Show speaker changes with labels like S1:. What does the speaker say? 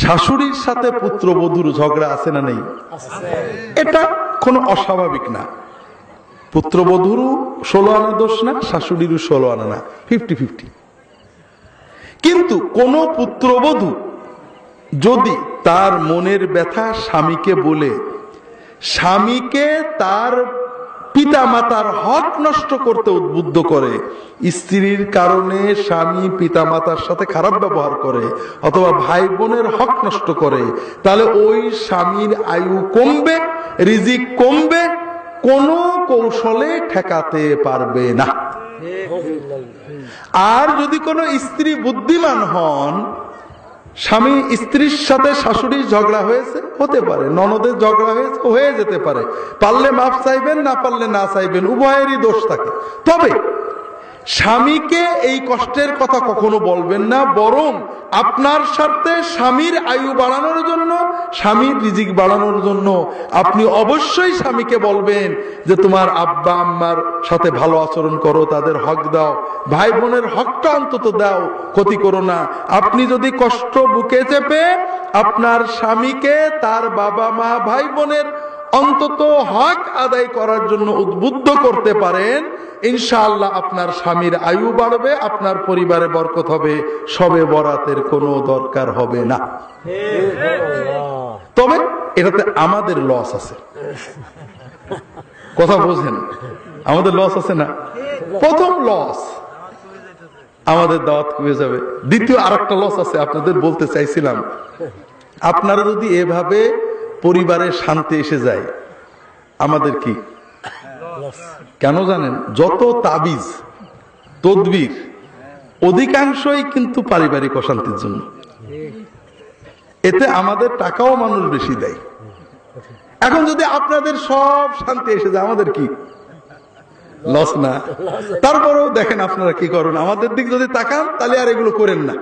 S1: শাশুড়ির সাথে পুত্রবধূর ঝগড়া আছে না নেই? এটা কোনো অস্বাভাবিক না। পুত্রবধূরও 16 আনা দোষ না, শাশুড়িরও 16 আনা না, 50-50। কিন্তু কোন পুত্রবধূ যদি তার মনের ব্যথা স্বামীকে বলে স্বামীকে তার পিতা মাতার হক নষ্ট করতে উদ্বুদ্ধ করে, স্ত্রীর কারণে স্বামী পিতা মাতার সাথে খারাপ ব্যবহার করে অথবা ভাই বোনের হক নষ্ট করে, তাহলে ওই স্বামীর আয়ু কমবে, রিজিক কমবে, কোন কৌশলে ঠেকাতে পারবে না। আর যদি কোনো স্ত্রী বুদ্ধিমান হন, স্বামী স্ত্রীর সাথে শাশুড়ির ঝগড়া হয়েছে, হতে পারে, ননদের ঝগড়া হয়েছে, হয়ে যেতে পারে, পারলে মাফ চাইবেন, না পারলে না চাইবেন, উভয়েরই দোষ থাকে। তবে স্বামীকে এই কষ্টের কথা কখনো বলবেন না, বরং আপনার স্বার্থে স্বামীর আয়ু বাড়ানোর জন্য, স্বামীর রিজিক বাড়ানোর জন্য আপনি অবশ্যই স্বামীকে বলবেন যে তোমার আব্বা আম্মার সাথে ভালো আচরণ করো, তাদের হক দাও, ভাই বোনের হকটা অন্তত দাও, ক্ষতি করো না। আপনি যদি কষ্ট বুকে চেপে আপনার স্বামীকে তার বাবা মা ভাই বোনের অন্তত হক আদায় করার জন্য উদ্বুদ্ধ করতে পারেন, ইনশাআল্লাহ আপনার স্বামীর আয়ু বাড়বে, আপনার পরিবারে বরকত হবে, শবে বরাতের কোনো দরকার হবে না। তবে এটাতে আমাদের লস আছে, কথা বোঝেন, আমাদের লস আছে না? প্রথম লস আমাদের দাওয়াত কমে যাবে। দ্বিতীয় আরেকটা লস আছে, আপনাদের বলতে চাইছিলাম, আপনারা যদি এভাবে পরিবারে শান্তি এসে যায়, আমাদের কি কেন জানেন? যত তাবিজ তদবির অধিকাংশই কিন্তু পারিবারিক অশান্তির জন্য। এতে আমাদের টাকাও মানুষ বেশি দেয়। এখন যদি আপনাদের সব শান্তি এসে যায়, আমাদের কি লস না? তারপরেও দেখেন আপনারা কি করেন, আমাদের দিক যদি তাকান তাহলে আর এগুলো করেন না।